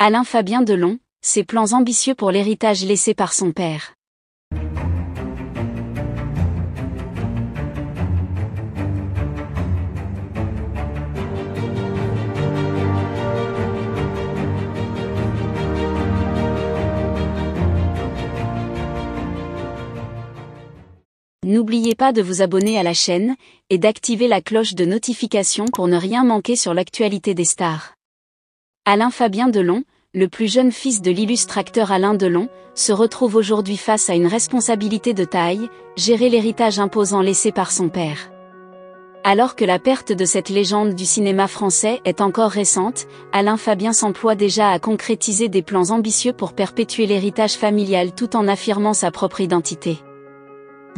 Alain Fabien Delon, ses plans ambitieux pour l'héritage laissé par son père. N'oubliez pas de vous abonner à la chaîne, et d'activer la cloche de notification pour ne rien manquer sur l'actualité des stars. Alain Fabien Delon, le plus jeune fils de l'illustre acteur Alain Delon, se retrouve aujourd'hui face à une responsabilité de taille, gérer l'héritage imposant laissé par son père. Alors que la perte de cette légende du cinéma français est encore récente, Alain Fabien s'emploie déjà à concrétiser des plans ambitieux pour perpétuer l'héritage familial tout en affirmant sa propre identité.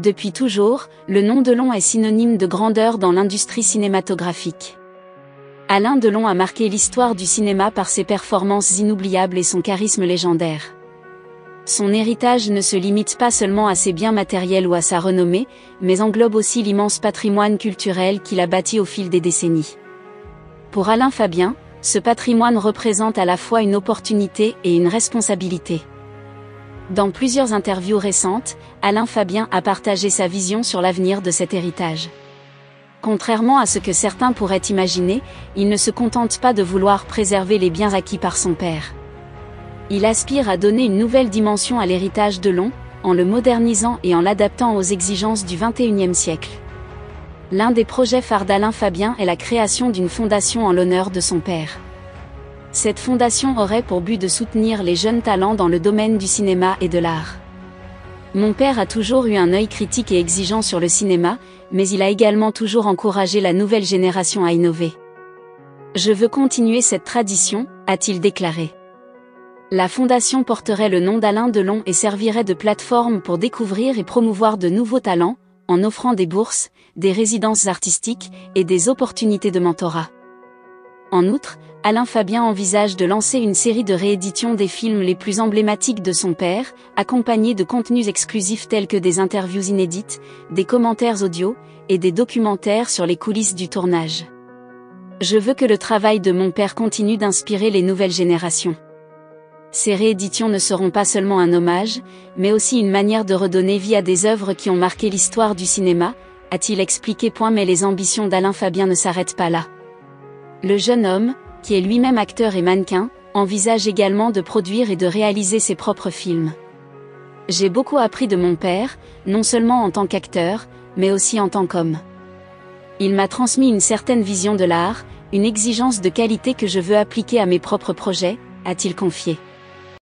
Depuis toujours, le nom Delon est synonyme de grandeur dans l'industrie cinématographique. Alain Delon a marqué l'histoire du cinéma par ses performances inoubliables et son charisme légendaire. Son héritage ne se limite pas seulement à ses biens matériels ou à sa renommée, mais englobe aussi l'immense patrimoine culturel qu'il a bâti au fil des décennies. Pour Alain Fabien, ce patrimoine représente à la fois une opportunité et une responsabilité. Dans plusieurs interviews récentes, Alain Fabien a partagé sa vision sur l'avenir de cet héritage. Contrairement à ce que certains pourraient imaginer, il ne se contente pas de vouloir préserver les biens acquis par son père. Il aspire à donner une nouvelle dimension à l'héritage Delon, en le modernisant et en l'adaptant aux exigences du XXIe siècle. L'un des projets phares d'Alain Fabien est la création d'une fondation en l'honneur de son père. Cette fondation aurait pour but de soutenir les jeunes talents dans le domaine du cinéma et de l'art. Mon père a toujours eu un œil critique et exigeant sur le cinéma, mais il a également toujours encouragé la nouvelle génération à innover. Je veux continuer cette tradition, a-t-il déclaré. La fondation porterait le nom d'Alain Delon et servirait de plateforme pour découvrir et promouvoir de nouveaux talents, en offrant des bourses, des résidences artistiques et des opportunités de mentorat. En outre, Alain Fabien envisage de lancer une série de rééditions des films les plus emblématiques de son père, accompagnés de contenus exclusifs tels que des interviews inédites, des commentaires audio, et des documentaires sur les coulisses du tournage. Je veux que le travail de mon père continue d'inspirer les nouvelles générations. Ces rééditions ne seront pas seulement un hommage, mais aussi une manière de redonner vie à des œuvres qui ont marqué l'histoire du cinéma, a-t-il expliqué. Mais les ambitions d'Alain Fabien ne s'arrêtent pas là. Le jeune homme, qui est lui-même acteur et mannequin, envisage également de produire et de réaliser ses propres films. J'ai beaucoup appris de mon père, non seulement en tant qu'acteur, mais aussi en tant qu'homme. Il m'a transmis une certaine vision de l'art, une exigence de qualité que je veux appliquer à mes propres projets, a-t-il confié.